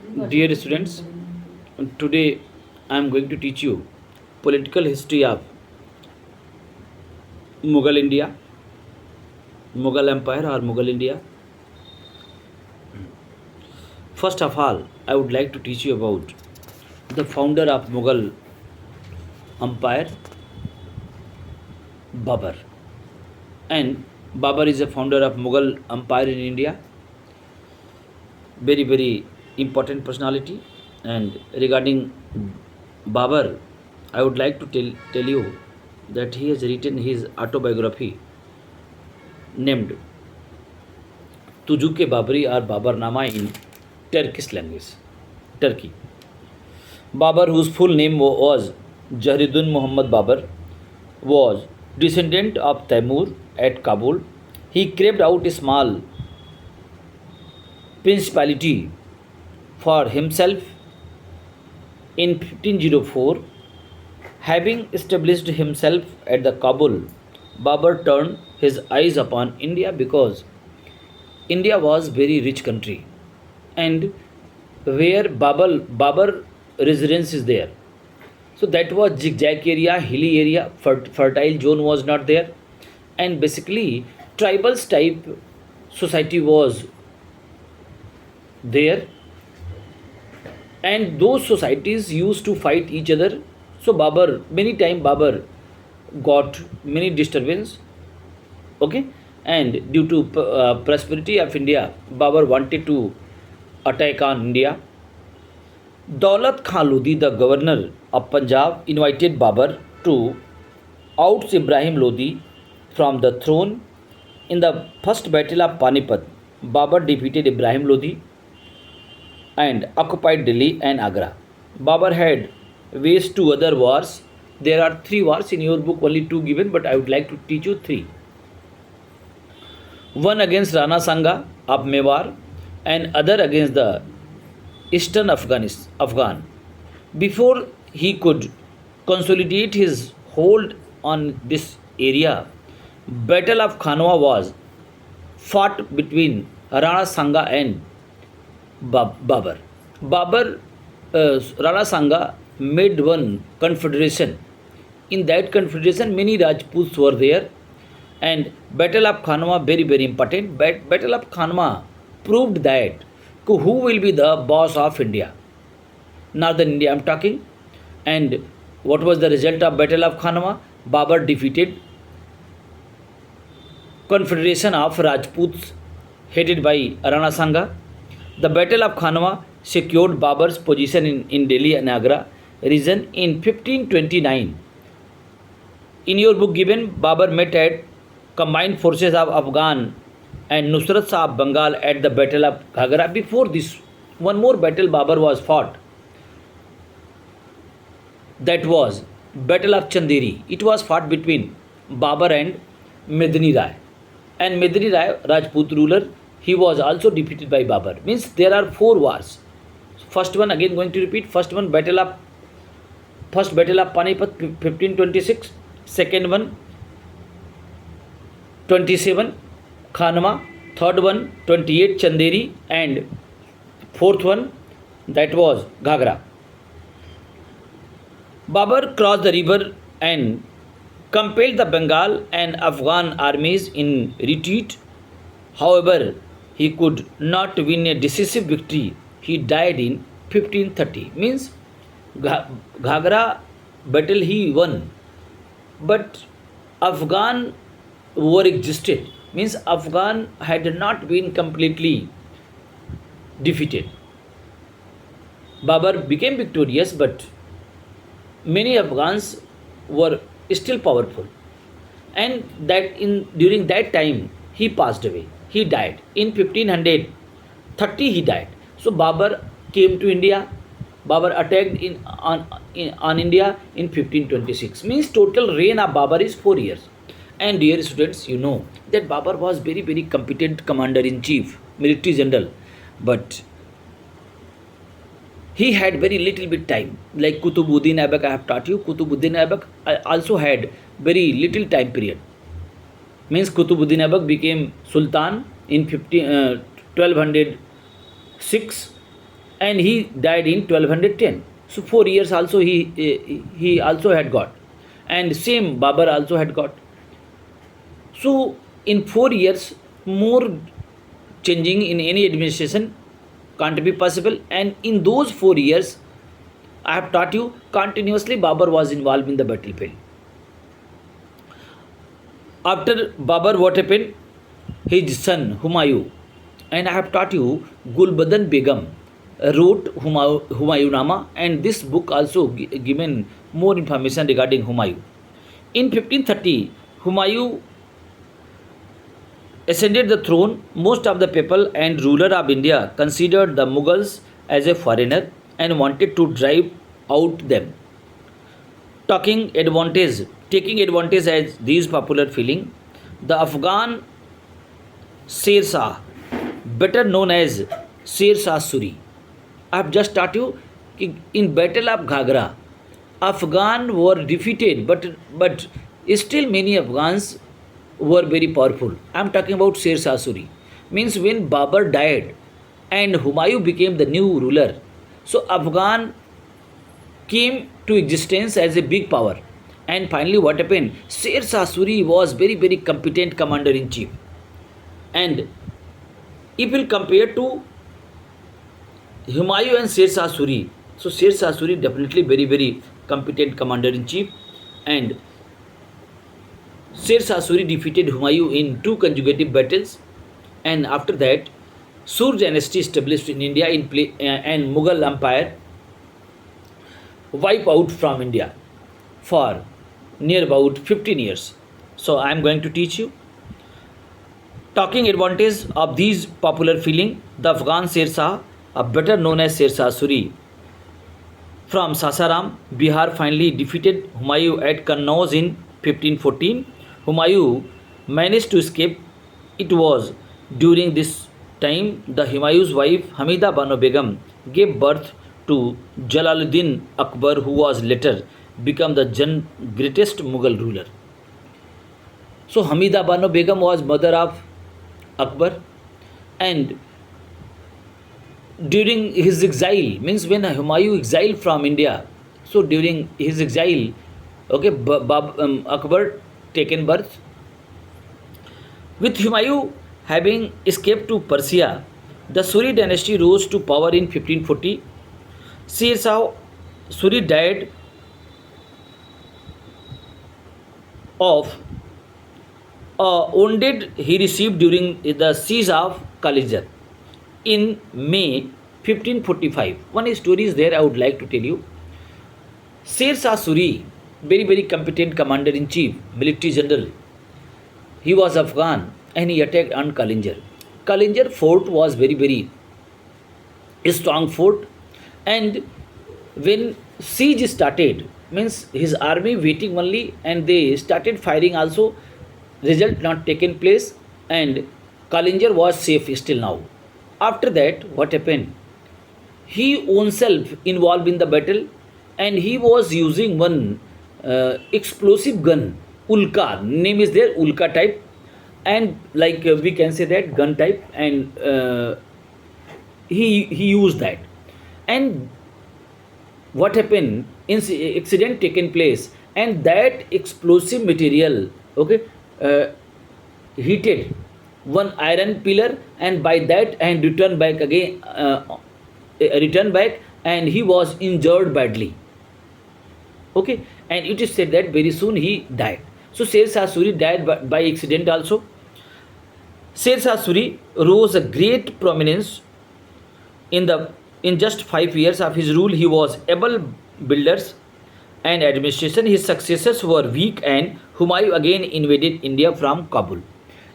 Dear students, today I am going to teach you political history of Mughal India, Mughal Empire or Mughal India. First of all, I would like to teach you about the founder of Mughal Empire, Babur. And Babur is a founder of Mughal Empire in India. Very important personality. And regarding Babur, I would like to tell you that he has written his autobiography named Tujuke Babri or Babarnama in Turkish language, Turkey. Babur, whose full name was Jahriddin Muhammad Babur, was descendant of Taimur at Kabul. He carved out a small principality for himself in 1504. Having established himself at the Kabul, Babur turned his eyes upon India because India was very rich country and where Babur residence is there. So that was zigzag area, hilly area, fertile zone was not there, and basically tribals type society was there, and those societies used to fight each other. So Babur got many disturbance. Okay, and due to prosperity of India, Babur wanted to attack on India. Daulat Khan Lodi, the governor of Punjab, invited Babur to oust Ibrahim Lodi from the throne. In the first battle of Panipat, Babur defeated Ibrahim Lodi and occupied Delhi and Agra. Babur had waged two other wars. There are three wars in your book, only two given, but I would like to teach you three. One against Rana Sanga of Mewar and other against the eastern Afghan. Before he could consolidate his hold on this area, Battle of Khanwa was fought between Rana Sanga and Babur. Rana Sanga made one confederation. In that confederation, many Rajputs were there, and Battle of Khanwa very important. Battle of Khanwa proved that who will be the boss of India. Northern India I am talking. And what was the result of Battle of Khanwa? Babur defeated confederation of Rajputs headed by Rana Sanga. The Battle of Khanwa secured Babur's position in Delhi and Agra region in 1529. In your book given, Babur met at combined forces of Afghan and Nusrat Shah of Bengal at the Battle of Ghagra. Before this, one more battle Babur was fought. That was Battle of Chanderi. It was fought between Babur and Medini Rai. And Medini Rai, Rajput ruler, he was also defeated by Babur. Means there are four wars. First one, again going to repeat. First Battle of Panipat 1526. Second one 27 Khanwa. Third one 28 Chanderi, and fourth one that was Ghagra. Babur crossed the river and compelled the Bengal and Afghan armies in retreat. However, he could not win a decisive victory. He died in 1530. Means Ghagra battle he won, but Afghan war existed. Means Afghan had not been completely defeated. Babur became victorious, but many Afghans were still powerful, and that in during that time he passed away. He died in 1530. He died. So Babur came to India. Babur attacked on India in 1526. Means total reign of Babur is 4 years. And dear students, you know that Babur was very competent commander in chief, military general, but he had very little bit time. Like Kutubuddin Aibak, I have taught you. Kutubuddin Aibak also had very little time period. Means Kutubuddin Aibak became Sultan in 1206, and he died in 1210. So 4 years also he also had got, and same Babur also had got. So in 4 years, more changing in any administration can't be possible. And in those 4 years, I have taught you continuously Babur was involved in the battlefield. After Babur, what happened? His son Humayun, and I have taught you Gulbadan Begum wrote Humayunama, and this book also given more information regarding Humayun. In 1530, Humayun ascended the throne. Most of the people and ruler of India considered the Mughals as a foreigner and wanted to drive out them. Taking advantage as these popular feeling, the Afghan Sher Shah, better known as Sher Shah Suri. I have just taught you in Battle of Ghagra, Afghan were defeated, but still many Afghans were very powerful. I am talking about Sher Shah Suri. Means when Babur died and Humayun became the new ruler, so Afghan came to existence as a big power. And finally, what happened? Sher Shah Suri was very competent commander in chief. And if we'll compare to Humayun and Sher Shah Suri, so Sher Shah Suri definitely very competent commander in chief, and Sher Shah Suri defeated Humayun in two consecutive battles, and after that, Sur dynasty established in India and Mughal Empire wipe out from India for near about 15 years. So I am going to teach you. Taking advantage of these popular feeling, the Afghan Sher Shah, better known as Sher Shah Suri, from Sasaram, Bihar, finally defeated Humayun at Kannauj in 1514. Humayun managed to escape. It was during this time the Humayun's wife Hamida Bano Begum gave birth to Jalaluddin Akbar, who was later become the greatest Mughal ruler. So Hamida Bano Begum was mother of Akbar, and during his exile, means when Humayun exiled from India, so during his exile, okay, Akbar taken birth. With Humayun having escaped to Persia, the Suri dynasty rose to power in 1540. Sher Shah Suri died of wounded he received during the siege of Kalijar in May 1545. One story is there I would like to tell you. Sher Shah Suri, very competent commander in chief, military general. He was Afghan and he attacked on Kalinjar. Kalinjar fort was very strong fort, and when siege started, means his army waiting only, and they started firing also. Result not taken place, and Kalinjar was safe still now. After that, what happened? He ownself involved in the battle, and he was using one explosive gun, Ulka. Name is there, Ulka type, and like we can say that gun type, and he used that. And what happened? Accident taken place, and that explosive material, okay, heated one iron pillar, and by that and returned back again, returned back, and he was injured badly. Okay, and it is said that very soon he died. So Sher Shah Suri died by accident also. Sher Shah Suri rose a great prominence in just 5 years of his rule. He was able builders and administration. His successors were weak, and Humayun again invaded India from Kabul.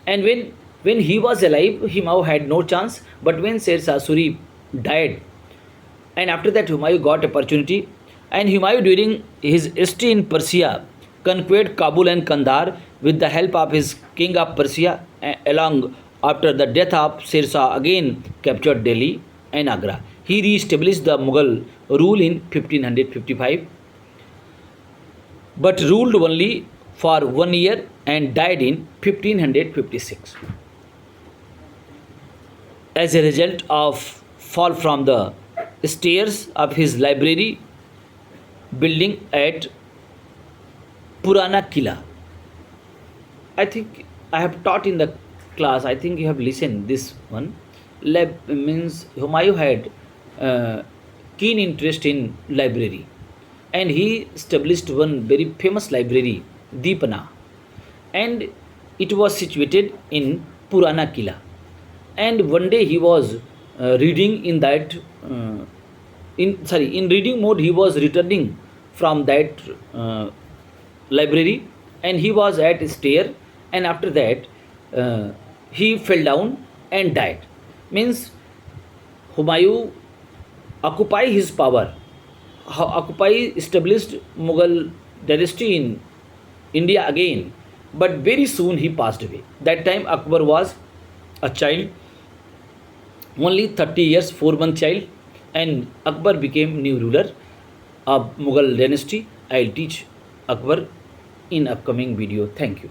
And when he was alive, Humayun had no chance. But when Sher Shah Suri died, and after that Humayun got opportunity, and Humayun during his stay in Persia conquered Kabul and Kandahar with the help of his king of Persia. Along after the death of Sher Shah, again captured Delhi and Agra. He re-established the Mughal rule in 1555, but ruled only for 1 year and died in 1556. As a result of fall from the stairs of his library building at Purana Kila. I think I have taught in the class. I think you have listened this one. Lab means Humayun had uh, keen interest in library, and he established one very famous library, Deepana, and it was situated in Purana Kila. And one day he was reading in that in reading mode. He was returning from that uh, library, and he was at a stair, and after that he fell down and died. Means Humayun occupy his power, occupy established Mughal dynasty in India again, but very soon he passed away. That time Akbar was a child, only 30 years, 4-month child, and Akbar became new ruler of Mughal dynasty. I'll teach Akbar in upcoming video. Thank you.